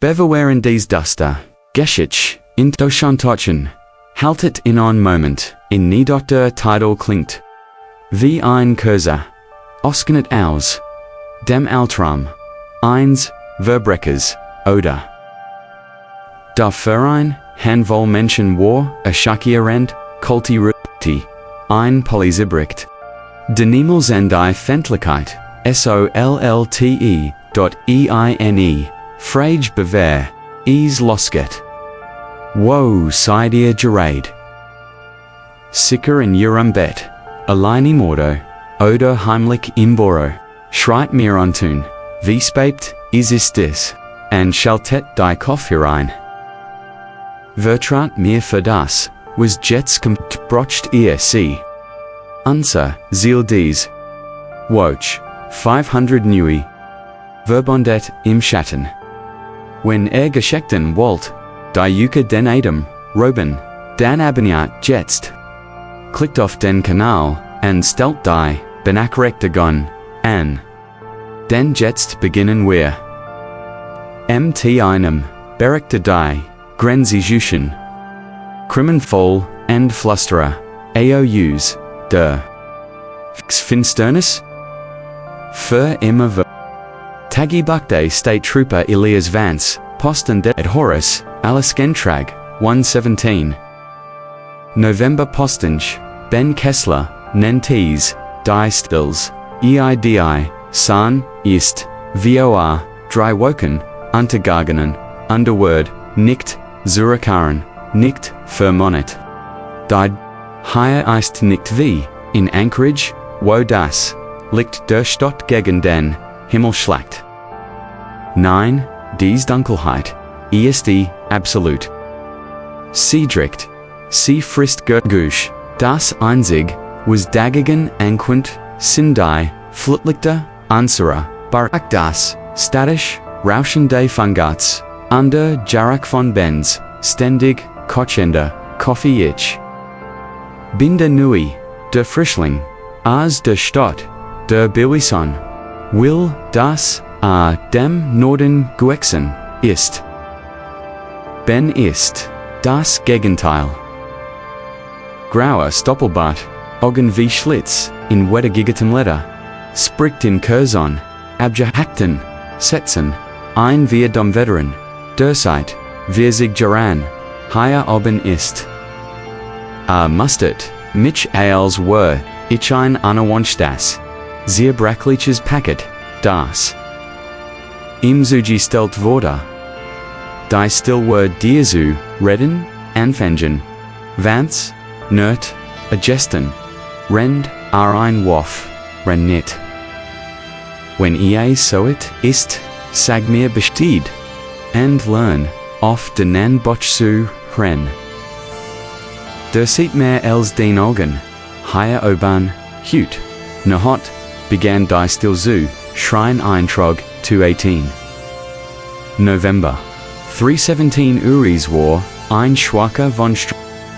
Bewahren dies Duster, Geschich, in Dokumentation, haltet in einen Moment, in nie der Titel klingt. Wie ein Cursor, ausgenet aus, dem Albtraum, eins, Verbreches, oder. Der Verein, Handvoll Menschen war, a Schakierend, Kulti Ruti, ein Polizeibericht. De niemals en die Fentlichkeit, SOLLTE.EINE, Frage bewehr, is losget. Wo seid ihr gerade? Sicher in ihrem Bett, allein im Ordo, oder heimlich im Büro, schreit mir antun, wie spät ist es, and schaltet die Kopf herein. Vertrat mir für das, was jetzt kommt, brocht ihr sie. Unser Ziel dies. Woch, 500 Nui. Verbondet im Schatten. Wenn geschickten wollt, die Juke den Adem, Roben, dan abonniert jetzt. Klickt auf den Kanal, und stellt die Benachrichtigung an. Denn jetzt beginnen wir. Mit einem Bericht die Grenze zwischen Kriminvoll und Flusterer, AOUs, der Finsternis? Für immer Tagebuch State Trooper Elias Vance, Posten et Horus, Alice Gentrag, 117. November Postage, Ben Kessler, Nentes, Die Stills, EIDI, San, Ist, VOR, Drei Woken, Untergagenen, Underword, Nicht, Zurückkehren, Nicht, Vermonet. Die Hier ist nicht wie, in Anchorage, wo das, liegt der Stadt gegen den Himmel schlagt. Nein, dies Dunkelheit, ist absolut. Sie drückt, sie frisst Gush, das einzig, was dagegen anquint, sind die, Flutlichter, Answerer, Barak das, statisch, rauschende Fangats, under Jarak von Benz, ständig, kochender, Coffee ich. Bin der Nui, der Frischling, as der Stadt, der Bewison, will, das, dem Norden gewachsen, ist. Ben ist, das Gegenteil. Grauer Stoppelbart, Augen wie Schlitz, in wettergigetem Leder, spricht in Curzon, abgehackten, Sätzen, ein wir dem Veteran, der Zeit, wir sich geran, hier oben ist. Mustard, mich als were, ich ein Anawonstas, sehr brackliches Packet, das. Im Zugi stellt wurde. Die still were dir zu, redden, anfangen, Vance, nert, adjusten, rend, ein Woff, rennit. Wenn ihr soet ist, sag mir besteed, and learn, auf den Botch zu, ren. Der sieht mehr als den Augen, hier oben, hut, ne hot, begann die still zu, Schrein Eintrag, 218. November. 317 Uris war, ein schwacher von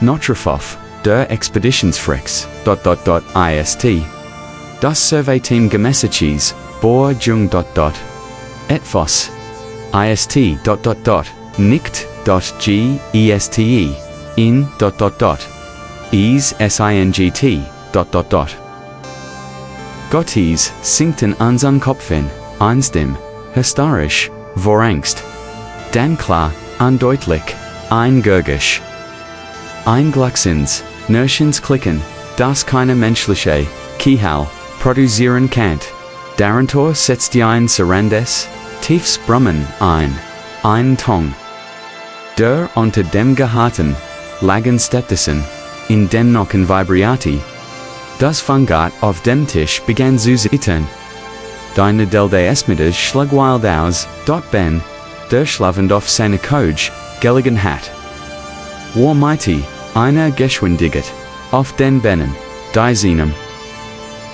Notrefov, der Expeditionsfrex, ist. Das Survey-Team Gemessages, Bohr Jung, etwas, ist, nicht, geste, in, is, singt, Gottis sinkten unseren Kopfen, einstem, historisch, vor Angst. Dann klar, undeutlich, eingurgisch. Einglachsens, Nirschens klicken, das keine menschliche, Kihal, produzieren kann. Darantor setzt ein Sarandes, tiefs Brummen ein Ton. Der unter dem Geharten, lagen Städtesen, in den Nocken vibriati. Das Fungat auf dem Tisch begann zu zittern. Deine Delde Esmides schlug wild aus, Ben, der schlafend auf seine Couch, gelegen hat. War mighty, einer geschwindiget, auf den Bennen, die seinem.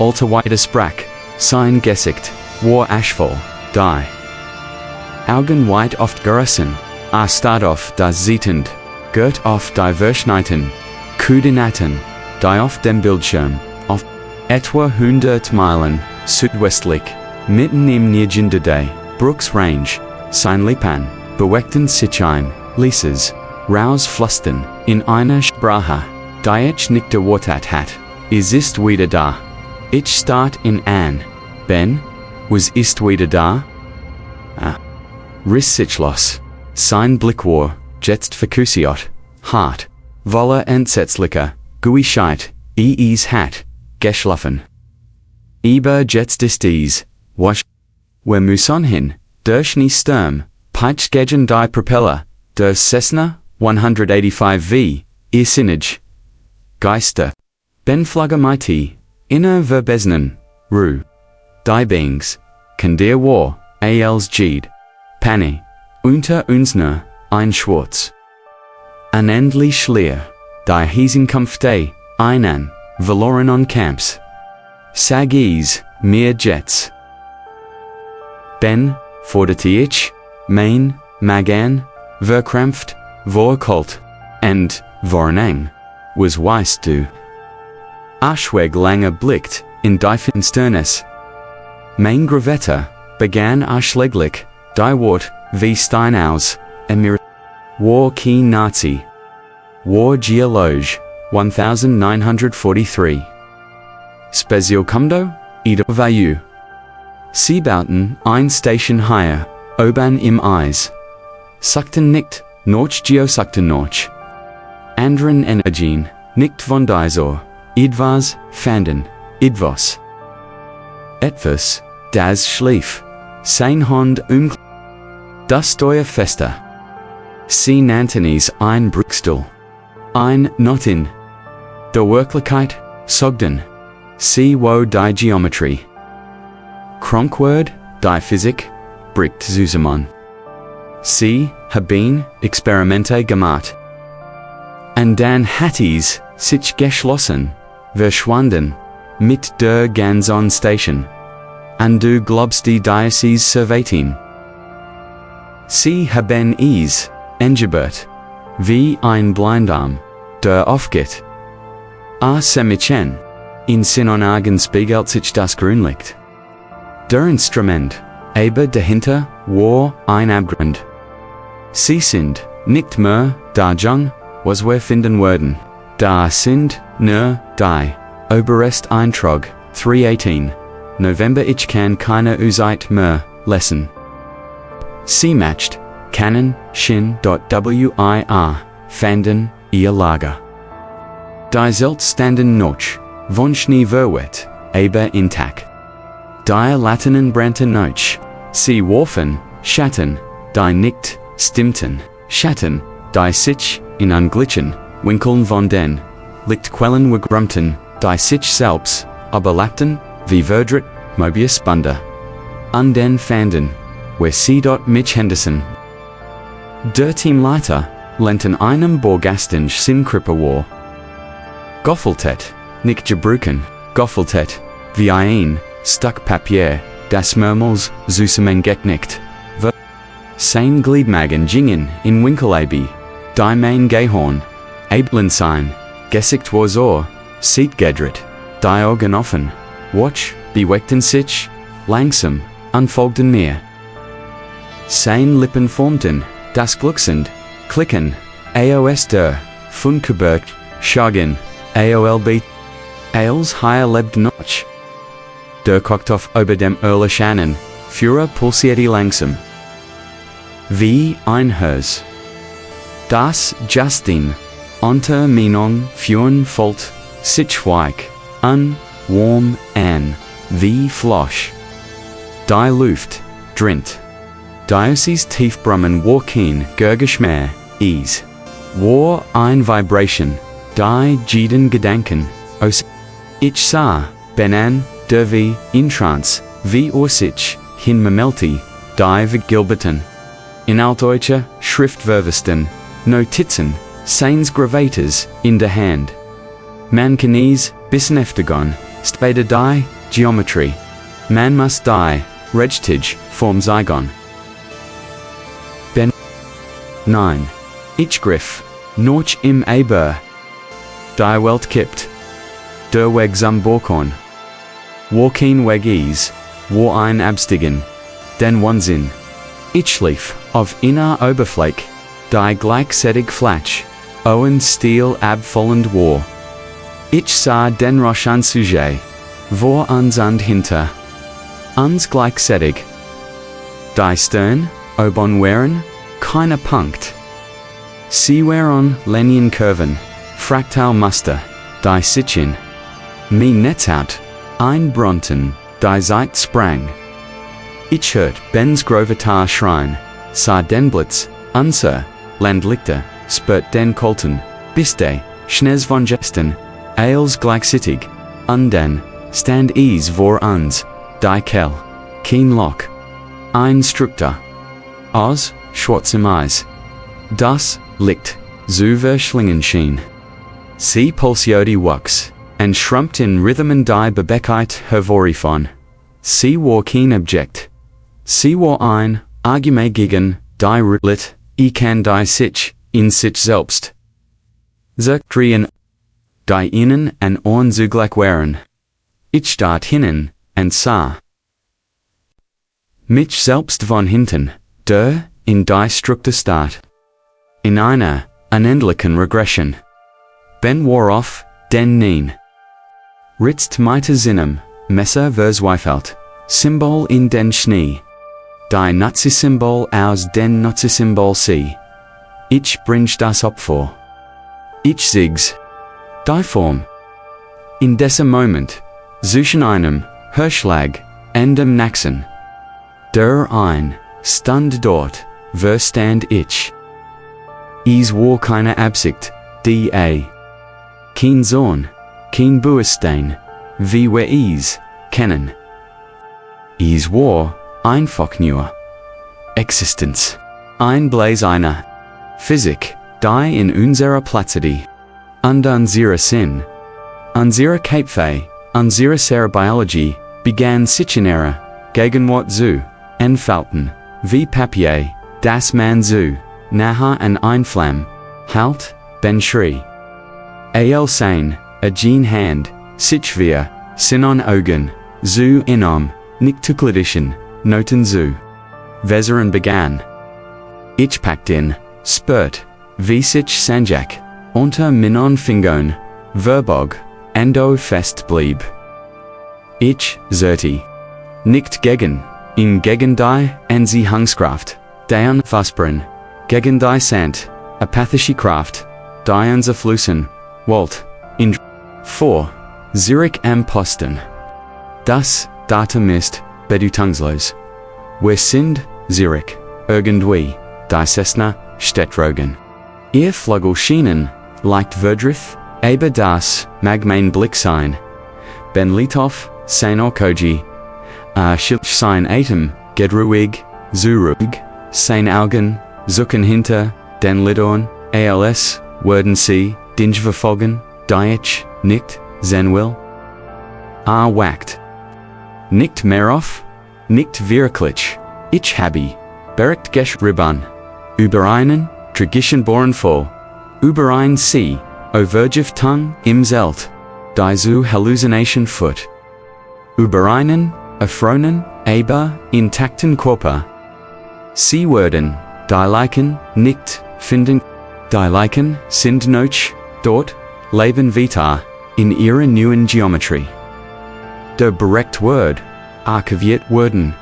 Alter weiter sprach, sein Gesicht, war aschvoll, die. Augen weit oft gerissen, stad auf das Zittend, gert auf die Verschneiten, Koordinaten, die auf dem Bildschirm, auf etwa 100 Meilen, südwestlich, mitten im Nirgenderde, Brooks Range, sein Lipan, beweckten sich ein, lieses, rausflüstern, in einer Sprache, die ich nicht erwartet hat. Ist wieder da. Ich start in an. Ben, was ist wieder da? Riss sich los. Sein Blick war, jetzt fokussiert, hart, voller entsetzlicher, Gewissheit, es hat, geschlafen. Aber jetzt ist es, was, wir müssen hin, durch nie Sturm, peitscht gegen die Propeller, der Cessna 185V, irrsinnig. Geister. Ben flagge mighty, inner verbesnen, ru. Die Bings, kann der war, als Jed. Panne, unter unsner, ein Schwarz. An endlich schlier, die Hiesenkampf day, einen, verloren on Camps. Sag es, mir Jets. Ben, forderte ich, mein, magan, verkrampft, vorkalt, and, vornang, was weißt du. Aschweg lange blickt, in die Finsternis. Mein Gravetta, begann aschleglich, die Wort, wie Steinaus, Emir. War keen Nazi. War Geologe, 1943. Spezialkunde, Ida Vayu. Seebauten, ein Station higher, oben im Eis. Suchten nicht, noch geosuchten noch. Anderen Energien, nicht von dieser, etwas, fanden, etwas. Etwas, das schlief, sein Hand das Steuer fester. Sie nannten es ein Bruchstuhl. Ein Notin. Der Wirklichkeit, sogden. Sie wo die Geometrie. Kronkword, die Physik, bricht zusammen. Sie haben Experimente gemacht. Und dann hat es sich geschlossen, verschwunden, mit der ganzen Station. Und du glaubst die Diocese Servatin. Sie haben es engebert, wie ein Blindarm, der aufgeht. A Semichen, in Sinon Argen spiegelt sich das Grünlicht. Der Instrument, aber dahinter war ein Abgrund. Sie sind nicht mehr da Jung, was wir finden würden. Da sind nur die Oberest Eintrag, 318, November ich kann keine Uzeit mehr lesen. Sie matcht, Canon, Shin.wir, fanden, ihr Lager. Die Selbststanden noch, von Schnee verwet, aber intakt. Die Latinen brannten noch, sie warfen, Schatten, die nicht, stimmten, Schatten, die sich, in Anglitschen, Winkeln von den, Lichtquellen wegrummten, die sich selbst, aber lappten, wie verdreht, Mobiusbande. An den fanden, where sie dort Mitch Henderson. Der Teamleiter, lenten einem Borgastensch Sinkrippe war. Goffeltet, nicht gebruken, goffeltet, wie ein, Stuck Papier, das mehrmals, zusammen geknickt. Sein Gliedmagen gingen, in Winkelabi, die mein Gehorn, Ablen sein, gesickt war so, sieht gedret, die Augen offen, watch, beweckten sich, langsam, unfolgten mir. Sein Lippen formten, das Glucksend, Klicken, AOS der, Funkebert, Schagen, AOLB, Als higher lebt noch. Der Kochtopf über dem Erlischanen, Führer pulsierte langsam. Wie ein Hers. Das Justin, unter Meinung führen folgt, sich schweig, warm an, wie Flosch. Die Luft, drint. Diocese tief brummen war kein Gurgeschmäh, es. War ein Vibration, die jeden Gedanken, aus. Ich sah, benan, der wie, in Trance, wie sich, hin Mamelti, die Gilberten. In altdeutsche Schriftverwesten, Notizen, seins Gravators, in der Hand. Man kann es, bis Neftagon, später die, Geometrie. Man muss die, Regtig, Form Zygon. Ben. Nein. Ich griff, noch im Aber. Die Welt kippt. Der Weg zum Borkorn. War kein Weg es, war ein Abstiegen. Den Wahnsinn. Ich lief, auf inner Oberfläche, die gleichzeitig Flatsch, Owen Stil abfallend war. Ich sah den Rochen Sujet, vor uns und hinter uns gleichzeitig. Die Stern, oben waren, keine Punkt. Sie waren Linienkurven, Fraktalmuster, die Sitchen. Mi Netzhaut, ein Bronten, die Zeit sprang. Ich hört Ben's Grovitar Schrein, sah den Blitz, unser, Landlichter, spurt den Kolten, biste, Schnees von Gesten, Eils gleichzeitig, dann, stand ease vor uns, die Kell, kein Lock. Ein Struktur. Aus, schwarzem Eis. Das, Licht, zu verschlingen schien. Sie pulsiodi wux, en schrumpft in Rhythmen die Bebeckheit hervorifon. Sie war kein Objekt. Sie war ein, Argument gegen, die Rutlit, kann die sich, in sich selbst. Drehen, die innen en on zugleich waren. Ich dort hinnen, en sah. Mich selbst von hinten, in die Struktur staat. In einer, unendlichen Regression. Ben worauf, den neen. Ritzt meite Sinem, Messer verzweifelt, Symbol in den Schnee. Die Nazi-Symbol aus den Nazi-Symbol sie. Ich bring das Opfer. Ich siegs. Die Form. In diesem Moment, zwischen einem, Hörschlag, dem Naxen. Der ein, stand dort, wo stand ich. Is war keine Absicht, die kein Zorn, kein Bewusstsein, wie wir is, kennen. Is war, einfach nur. Existenz. Ein Blaze einer. Physik, die in unserer Platzidee. Und unsere Sinn. Unsere Kapfe, unsere Cerebiologie, begann sich in ihrer Gegenwart zu entfalten, wie Papier, das man zu nahe an Einflamm, halt, ben schrie. Al sein, a Jean Hand, sich wir, Sinon Augen, zu inom, nicht tuklidischen, Noten zu. Vezeren begann. Ich packt in, spurt, wie sich Sanjak, unter Minon Fingon, Verbog, ando fest blieb. Ich, zerti. Nicht gegen, in gegen die, en sie Hangskraft, deon Fasperen, gegen die Sant, apathische Kraft, die uns Flussen, Walt, in 4, Zurich am Posten. Das, Datum ist, bedeutungslos. Wir sind, Zurich, irgendwie, die Cessna, Städtrogen. Ihr Flügel schienen, leicht verdrith, aber das, mag mein Blick sein. Ben Litoff, sein Orkoji, sein Atem, geht ruhig, zu ruhig, sein Augen, zucken hinter, den Lidorn, als, würden sie, dinge verfolgen, die ich, nicht, sehen will. Wackt. Nicht mehr auf, nicht wirklich, ich habe, bericht geschrieben, über einen, tragischen Bohren voll, über ein Sie, overgiftung im Zelt, die zu Hallucination foot. Über einen, erfroren, aber, intakten Körper. Sie würden, die Leichen, nicht, finden, die Leichen, sind noch, dort, leben weiter, in ihrer neuen Geometrie. Der Bericht wird, archiviert worden.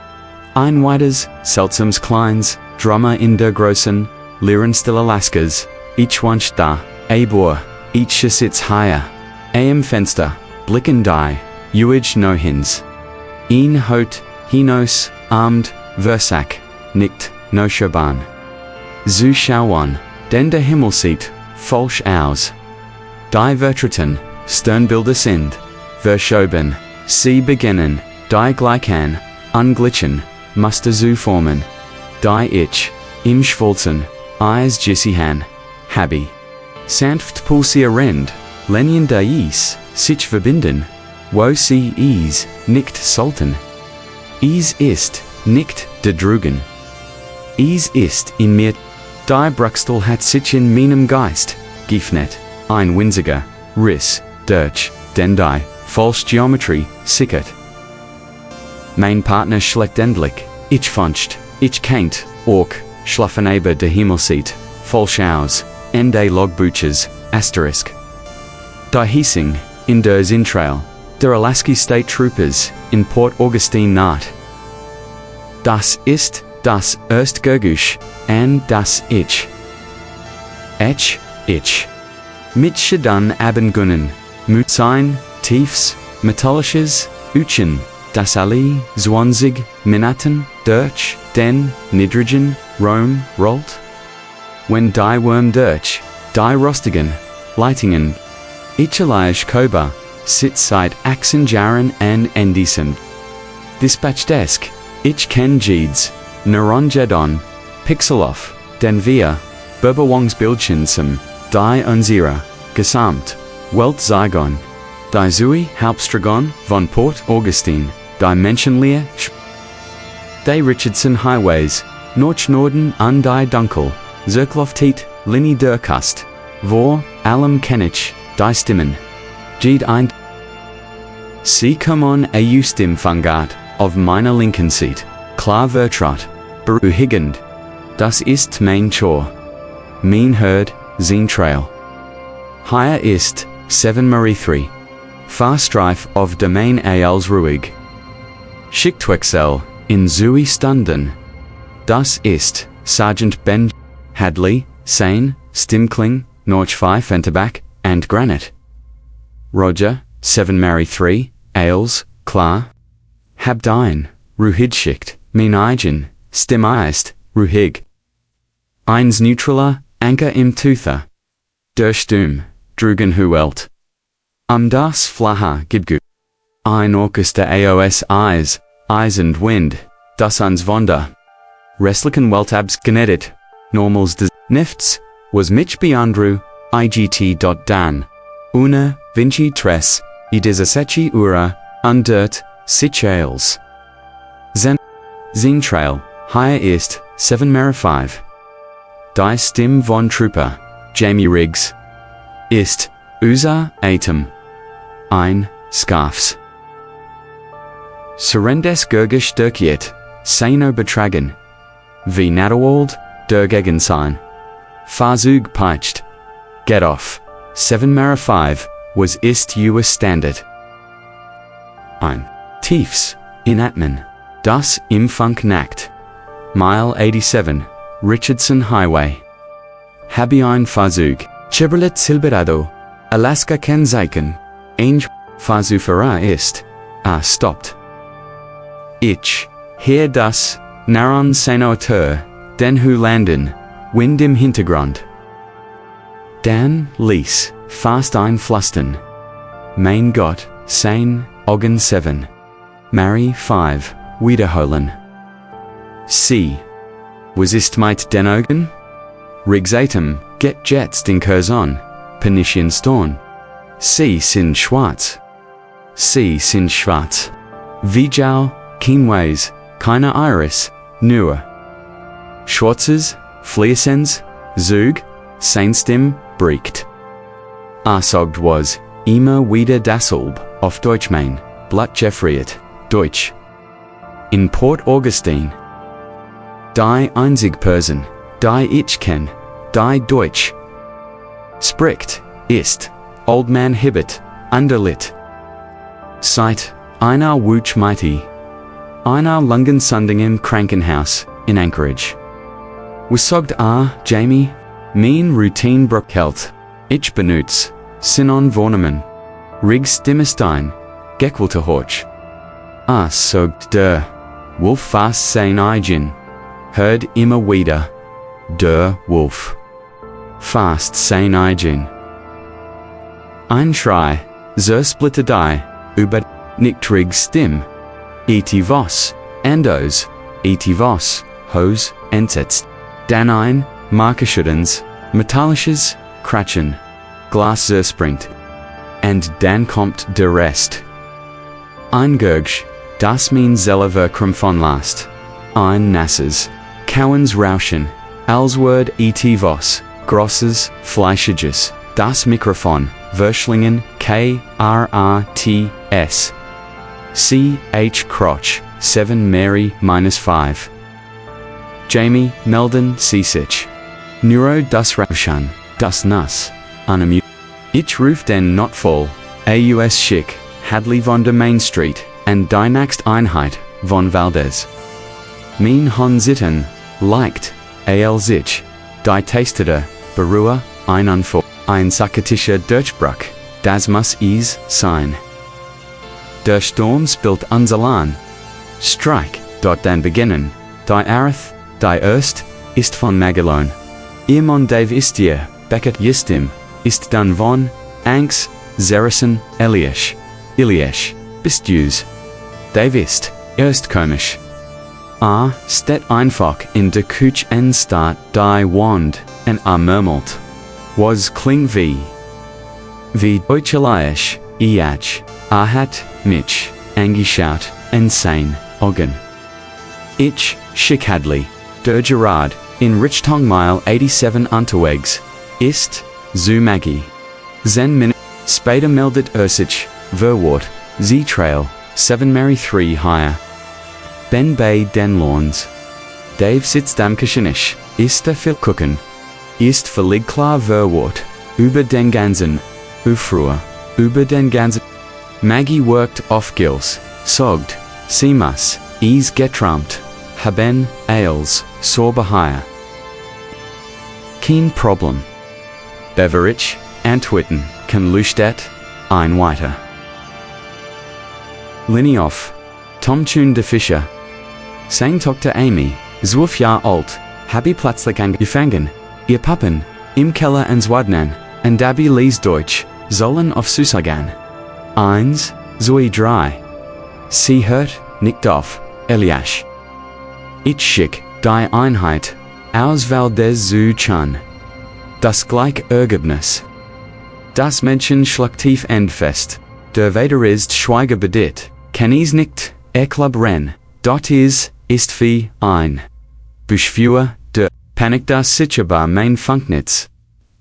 Ein weiteres, seltsames kleines, Drama in der großen, Lehrenstil Alaskas, ich wunsch da, aber, ich sitz higher, am Fenster, blicken die, uig no hins. Ihn haut, hinaus, armed, versack, nicht, no schaban. Zu schauen, denn der Himmel sieht, falsch aus. Die Vertreten, Sternbilder sind, verschoben, sie beginnen, die gleichen, anglitschen, Muster zu formen. Die ich, im Schwulzen, Eis Gissihan, Habi. Sanft pulsierend, Lenien Dais, sich verbinden, wo sie is, nicht sollten. Is ist, nicht dedrugen. Is ist in mir, die Bruxtel hat sich in meinem Geist, geöffnet, ein winziger, Riss, durch, den die, falsch Geometrie, sickert. Mein Partner schlägt endlich, Ich funcht, ich kennt, ork, schlaffenaber de Himmelseet, Vollschaus, Ende Logbuches, Asterisk. Die Hiesing, in der Zintrail, der Alaski State Troopers, in Port Augustine Naht. Das ist, das Erstgurgusch, and das Ich. Ich. Mit Shadan Abengunnen, Mutsein, Tiefs, Metallisches, Uchen, das Ali, 20 Minaten, Dirch, Den, Nitrogen, Rome, Rollt. When die Worm Dirch, die Rostigen, Leitingen, Ich Koba, Sitzeit Axenjaren an Endisen. Dispatch Desk, Ich Ken Jeeds, Neuronjedon, Pixeloff, Den Wir, Berberwongsbildschirnsum, Die Unzira, Gesamt, Welt Zygon, Die Zui Hauptstragon von Port Augustine, Die Menschenleer, Die Richardson Highways, Norch Norden und Die Dunkel, Zirkloftiet, Linie der Kust, Vor, Allem Kennich, Die Stimmen, Jed ein. Sie kommen a Stim Fangat, auf meiner linken Seat, klar vertraut, beruhigend. Das ist mein Chor. Mein Herd, sein Trail. Hier ist, 7 Marie 3. Fahrstreif auf der Main als ruhig. Schichtwechsel, in Zui Stunden. Das ist, Sergeant Ben Hadley, Sane, Stimkling, Norch 5 Enterbach, and Granite. Roger, 7 Marie 3, Ailes, klar. Habdein, Ruhidschicht, mein eigen, Stimmeist, Ruhig. Eins neutraler, Anker im Tuther. Der Stum, Drugen Huelt. Das Flaha Gibgu. Ein Orchester AOS Eis und Wind, das uns Wunder. Restlichen Weltabs genedit, Normals des Nifts, was mich beandru, IGT.dan. Una, Vinci Tres, I 17 Ura, Undert, Sichales. Zintrail, hier ist, 7 Mara 5. Die Stim von Trooper, Jamie Riggs. Ist, Usa, Atem. Ein, Scarfs. Surrendes Gurgisch Dirkiet, Seino Betragen. Wie Nadewald, der Gegensign. Fahrzeug peitscht. Get off. 7 Mara 5, was ist US Standard. Ein. Tiefs, in Atman. Das im Funk Nackt. Mile 87, Richardson Highway. Habe ein Fahrzeug, Chevrolet Silverado, Alaska Kennzeichen, Ein Fahrzeugfahrer ist, stoppt. Ich, hier das, Naron Senator, den Hu landen, Wind im Hintergrund. Dan, Lies, fast einflustern. Mein Gott, sein, Augen 7. Mary 5, wiederholen. Sie. Was ist mit den Augen? Rigsatem, get jets den Curzon, Pernician Storn. Sie sind schwarz. Sie sind schwarz. Vigil, Keenways, keine Iris, nur. Schwarzes, Fließens, Zug, Seinstim, bricht. Sagt was, immer wieder dasselb, auf Deutsch mein, Blattjeffriet, Deutsch. In Port Augustine. Die einzig Person, die ich kenn, die Deutsch spricht, ist, Old Man Hibbert, underlit. Seit, einer Wuch Mighty. Einer Lungensunding im Krankenhaus, in Anchorage. Was sagt Jamie? Mein Routine Bruckhelt. Ich benutze, Sinon Vornemann. Riggs Dimmerstein, Gequelte Horch. Sagt der Wolf fast sein eigen. Hört immer wieder. Der Wolf. Fast sein eigen. Ein Schrei, splitter die, über nicht Riggs Stimm. Vos, Andos, Vos, Hose, entsetzt. Dan ein, Markerschüttens, Metallisches, Kratchen, Glas zerspringt. And dann kommt der Rest. Ein Gurgsch, das mein Zellerverkrum von Last. Ein nasses, Kauens Rauschen, als Word Vos, Grosses, Fleischiges, das Mikrofon, Verschlingen, KRATS. C. H. Crotch, 7 Mary, -5. Jamie, Meldon, Sisich. Neuro das Rapshan, das Nuss, unamu. Ich ruf den not fall, aus Schick, Hadley von der Main Street, and die Naxt Einheit, von Valdez. Mein Hon Sitten, liked, al sich, die Tasteder, Berua, ein Unfall, ein Sakatischer Durchbruch, das muss is sein. Der Sturm spielt unser Lahn. Streik, dort dann beginnen, die Arith, die Erst, ist von Magellan. Irmon Dave ist dir, Beckett Yistim, ist dann von, Angst, Zerison, Iliesh, bist du's. Dave ist, erst komisch. A, stet einfach in de Kuch en start die Wand, en a murmelt. Was kling wie Deutschelaisch, Iach, Ahat, Mitch, Angeschaut, en sein, Oggen. Ich, Schick Hadley, der Gerard, in Richtongmile 87 Unterwegs, ist, zu Maggie. Zen Min, Spader meldet Ursich, Verwort, Z-Trail, 7 Mary 3 higher. Ben Bay den Lawns. Dave sitzt am Kashinisch, ist der viel gucken. Ist völlig klar Verwort, über den ganzen, Ufruhr, über den ganzen. Maggie worked off gills, sogged, Simas, is getrampt, haben, ales, Sorbeheir. Kein Problem. Beverich, Antwerpen, kann Lustadt, ein weiter. Linioff, Tomtune de Fischer. Sein Tochter Amy, 12 Jahre alt, habe plötzlich angefangen, ihr Pappen, im Keller Answadnan, und dabei lies Deutsch, sollen auf Susagan. 1, 2, 3. Sie hört, nickt auf, Eliash. Ich schick, die Einheit, aus Valdez zu Chan. Das gleich Ergebnis. Das Menschen schlägt tief endfest, der Weiter ist schweigebedit, kann is nicht, Club ren, dort ist wie ein. Beschwür, der Panik das sicherbar mein Funknitz.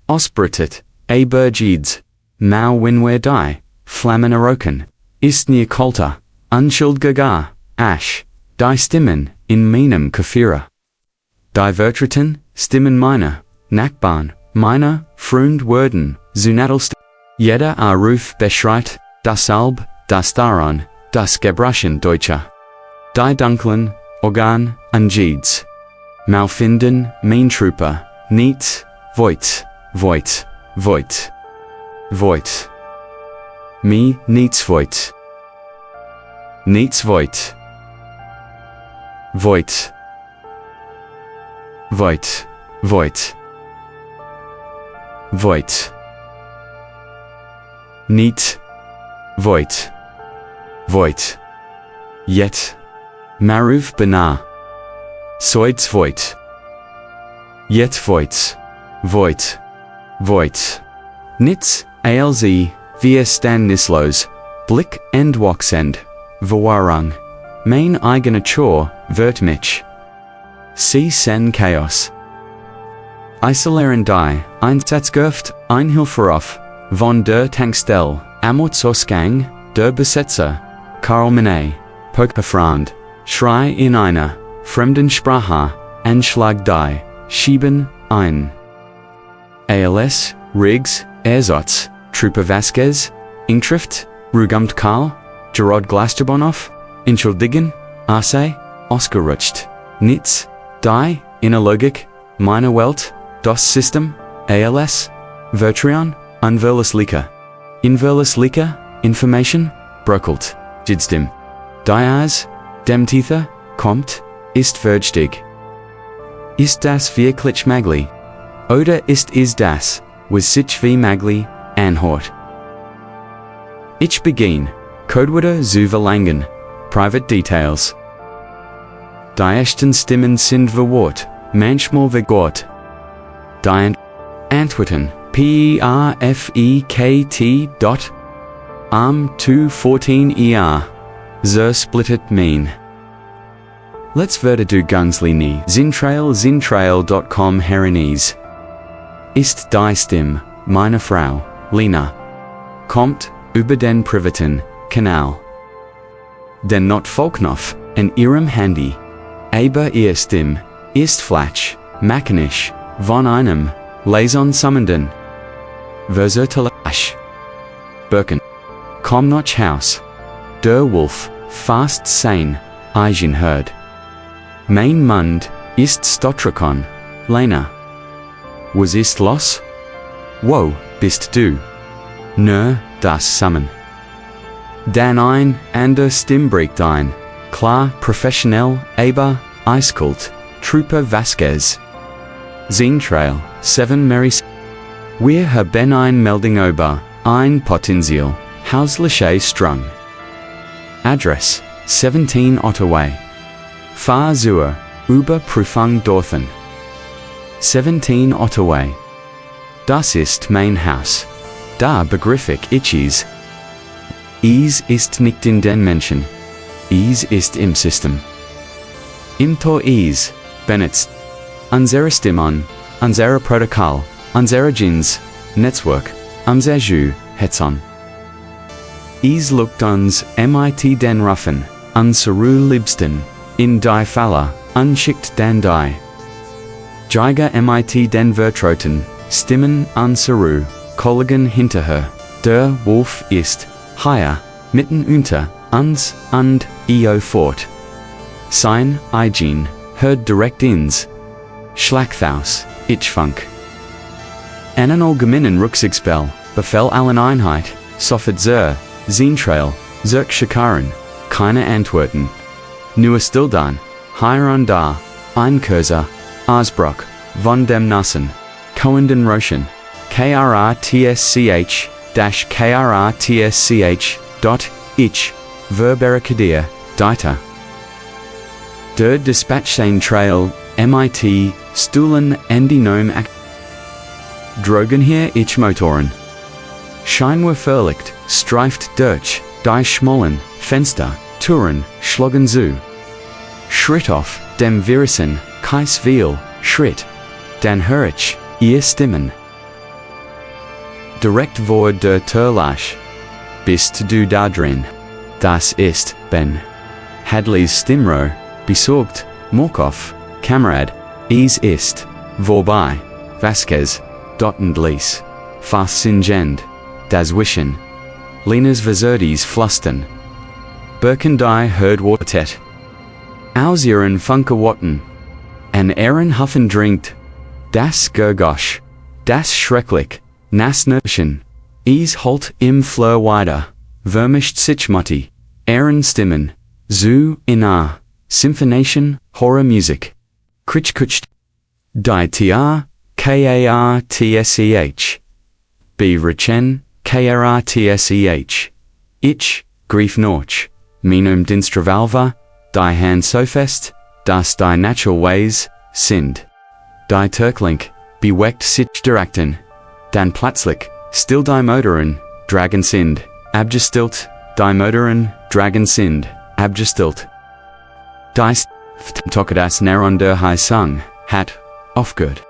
Ausbrittet, Bergids, Mau winwer die, Flammen eroken, ist nie kolter, unschuldgegar, Ash, die Stimmen, in meinem Kafira. Die Vertreten, Stimmen meiner, Nachbarn, meiner, Freund werden, Zunadelst. Jeder Ruf beschreit, das Alb, das Daran, das Gebraschen Deutscher. Die dunklen, Organ, Angids. Malfinden, Main Trooper, Niets, Voigt. Me, Niets Voigt. Voigt. Niet. Voigt. Yet. Maruf Bana. Soids Voigt. Yet Voigt. Nits, alz, wir stan nislos, Blick and Wachsend, Verwarung. Mein eigener Chor, wird mich. Sie sen Chaos. Isoleren die, Einsatzgürft, Einhilferoff, von der Tankstelle, Amortsausgang, der Besetzer, Karl Manet, Pokerfrand, Schrei in einer, fremden Sprache, Anschlag die, Schieben, ein. ALS, Riggs, Ersatz, Trooper Vasquez, Ingtrift, Rugamt Karl, Gerard Glasterbonoff, Entschuldigen, Arce, Ausgerutscht, Nitz, Die, Innerlogik, Meine Welt, Das System, ALS, Vertrion, Unverlässlicher, Inverlässlicher, Information, Bröckelt, Jidstim, Diaz, Demtither, Kommt, ist vergstig. Ist das wirklich magli? Oder ist das, was sich wie magli, anhört? Ich begin, Codewörter zu verlangen, Private Details. Die ersten Stimmen sind verwort, manchmal vergort. Die Antworten, perfekt. Am 214 splittet mein. Let's werde du Gungsli nie, zintrail.com Herinis. Ist die Stimme, meine Frau, Lena. Kommt, über den privaten Kanal. denn not Volknoff, en ihrem Handy. Aber ihr Stimm, ist flach, mechanisch, von einem, Leson summenden. Verzertelach. Birken. Komm noch Haus. Der Wolf, fast sein, Eigen herd. Mein Mund, ist Stotrakon, Lena. Was ist los? Wo bist du? Nur das Summon. Dan ein, ander Stimm bricht ein. Klar, professionell, aber, eiskalt, Trooper Vasquez. Trail, 7 Marys. Wir haben ein Meldung über, ein Potenzial, hausliche Strung. Adress, 17 Ottaway. Fahr zur, Überprüfung dorthin. 17 Ottaway. Das ist mein Haus. Da begriff ich es. Es ist nicht in den Menschen. Es ist im System. Im Tor es, benutzt. Unsere Stimmen, unser Protokoll, unser Gens, Netzwerk, unser Ju, Hetzon. Es lukt uns mit den Ruffen, unsere Liebsten, in die Falle, unschickt den die. Jeiger mit den Vertrauten, Stimmen unsere, Kollegen hinterher, der Wolf ist, hier, mitten unter, uns, und, io fort. Sein, Eigen, hört direkt ins. Schlachthaus, Itchfunk. Einen allgemeinen Rücksichtspell, Befehl allen Einheit, sofort Trail, Zerk Schakaren, keine Antworten. Nur Stilldan, hier und da, Einkurser, Ausbruch, von dem Nassen, Koenden Roschen, KRATSCH, KRATSCH, ich, Verbarricadier, Dieter. Der Dispatch Trail, MIT, Stuhlen Endinome Drogen hier ich Motoren. Scheinwer verlicht, streift durch, die schmollen, Fenster, Türen, schlagen zu. Schritt auf, dem Virussen, keis viel, Schritt. Dan hör ich, ihr Stimmen. Direkt vor der Türlasch. Bist du da drin? Das ist, Ben. Hadleys Stimmrohr, besorgt, Morkov, Kamerad, es ist, vorbei, Vasquez, Dottendlies, faszinend, das Wischen, Lenas Verzerdes Flustern, Birkendei Herdwartet, Aus ihren Funkerwatten, an Ehren Huffen drinkt, das Gergosch, das Schrecklich, Nasnerchen, es holt im Fleur weiter, vermischt sich Ehren Stimmen, zu, in Symphonation, Horror-Musik, Kritschkutscht, die Tia, Kartschech, Berechen, Krtschech, ich, Grief Norch, Minum Dinstravalva, die Hand so fest, dass die Natural Ways, sind. Die Turklink, beweckt sich direkten, dann plötzlich, still die Motoren, Dragon sind, abgestilt, die Motoren, Dragon sind, abgestilt. Die Tokadas Neron der Heisung, hat, aufgehört.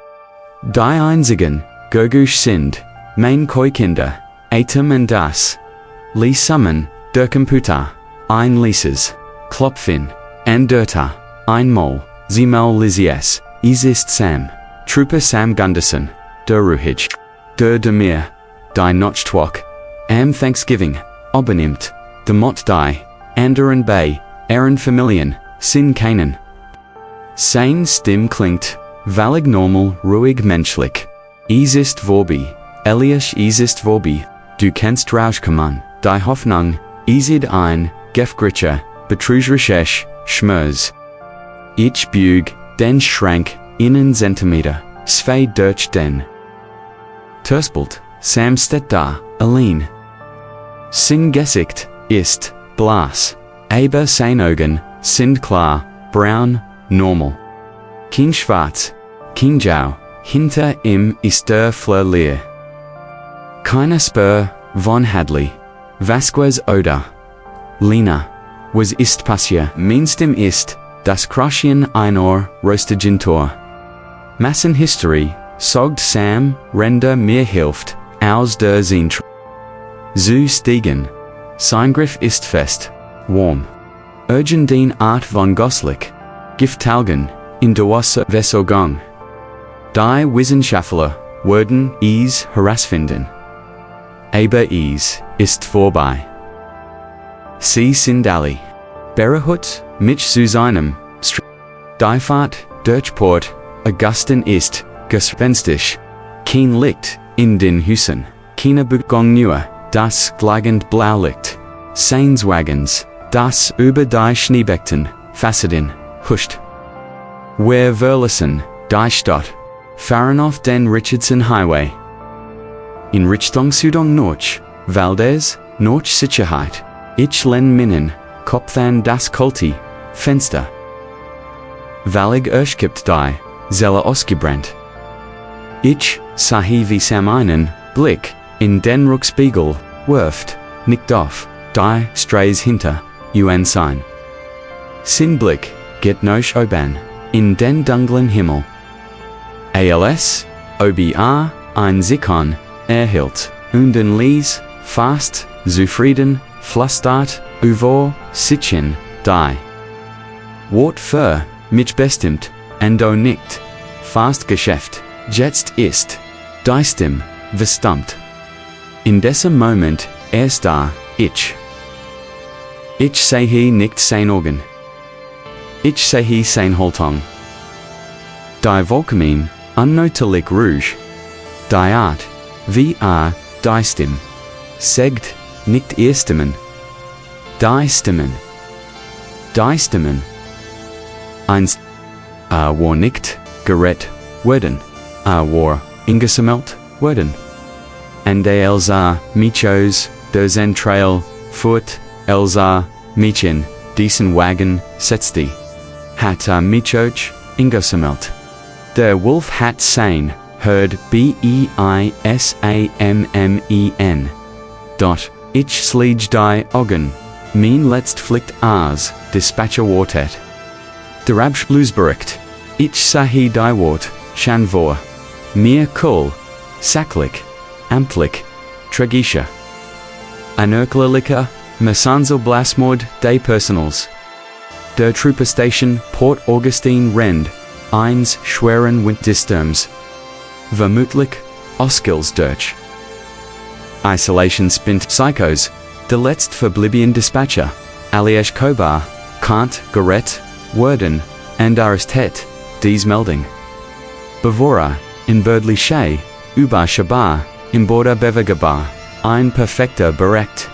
Die einzigen, Gergusch sind, mein Koi-Kinder, Atem und das. Lie Summen, der Computer, ein Lieses, Klopfin, and Derta, ein Mol, Zimel Lizies, es ist Sam, Trooper Sam Gunderson, der Ruhig, der Demir, die Nochtwok, am Thanksgiving, Obenimt, de Mott die, Anderen Bay, Ehren Familien, Sin Kanen. Sein Stimm klingt, vallig normal, ruhig menschlich. Es ist vorbei, Elias es ist vorbei, du kennst Rauschkommen, die Hoffnung, Isid ein, Gefgricher, Betrügerisches, Schmerz. Ich büg, den Schrank, innen Zentimeter, zwei durch den. Terspelt, Sam steht da, allein. Sin Gesicht, ist, blass, aber sein Augen, sind klar, braun, normal. Kein Schwarz, kein Jau, hinter ihm ist der Fleur leer. Keine Spur, von Hadley, Vasquez oder Lena, was ist passiert, Mainstem ist, das Kroschen einer Rostigen Tor. Massenhistorie, sagt Sam, Render mir hilft, aus der Zintre. Zu stiegen. Sein Griff ist fest, warm. Urgen den Art von Goslik, Gifttaugen, in der Versorgung. Die Wissenschaftler würden es herausfinden. Aber es ist vorbei. Sie sind alle berehut mit zu seinem Die Fahrt Durchport Augusten ist gespenstisch. Kein Licht in den Hüssen. Keine Begung nur das glagend Blaulicht. Seinswagens, das über die Schneebeckten Fasseden huscht. Wir verlassen die Stadt. Fahren auf den Richardson Highway. In Richtung Südung Nord, Valdez, Nordsicherheit. Ich len Minnen, Kopf an das Kulti, Fenster. Vallig erschkippt die, Zelle ausgebrannt. Ich sahi wie Sam einen Blick in den Rückspiegel wirft, nickt auf, die Strays hinter, UN sein. Sin Blick geht noch oben, in den dunklen Himmel. ALS, OBA, ein Sikon, erhielt, und den Lies, fast, zufrieden, flüstert, über, Sitchen, die. Wort für, mich bestimmt, endo nickt, fast Geschäft, jetzt ist, die Stimme, verstummt. In diesem Moment, erst da, ich. Ich sehe nicht sein Augen. Ich sehe sein Haltung. Die Wolken, unnötig rouge. Die Art, wie die Stimme, sagt, nicht ihr Stimmen. Die Stimmen. Die Stimmen. Einst, war nicht, gerett, werden, war, ingesammelt, werden. And Elsa, Michos, des Trail, Foot, Elsa, Michin, diesen Wagen, setzte. Hat Michoch, ingesammelt. Der Wolf hat sein, herd beisammmen. Dot, ich sliege die Augen, mein letzt fliegt as, Dispatcher wortet. Der Abschlussbericht, ich sahi die Wort, schon vor. Mir cool, sacklich, amtlich, tragischer. Anerklerlicher, Messanzo Blasmord de Personals. Der Trooperstation Port Augustine Rend, eins schweren Winddisturbs. Vermutlich, Oskilsdurch. Isolation Spint Psychos, der letzt verblieben Dispatcher, alias Kobar, Kant, Gerett, Worden, and Aristet, dies Melding. Bevora, in Birdly Shay, Uba Shabar, im Border Bevergebar, ein perfekter Bericht.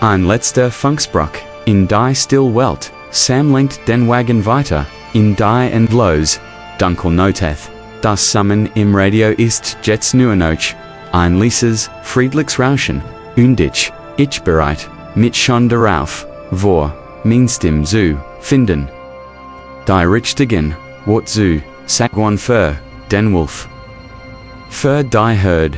Ein letzter Funksbruch, in die Stillwelt, Sam lenkt den Wagen weiter, in die Endlos, dunkel Noteth, das Summen im Radio ist jetzt nur noch, ein leises, friedliches Rauschen, und ich bereit, mit schon darauf, vor, mein Stimme zu finden. Die Richtigen, Wort zu, Sagwan für, den Wolf. Für die Herd,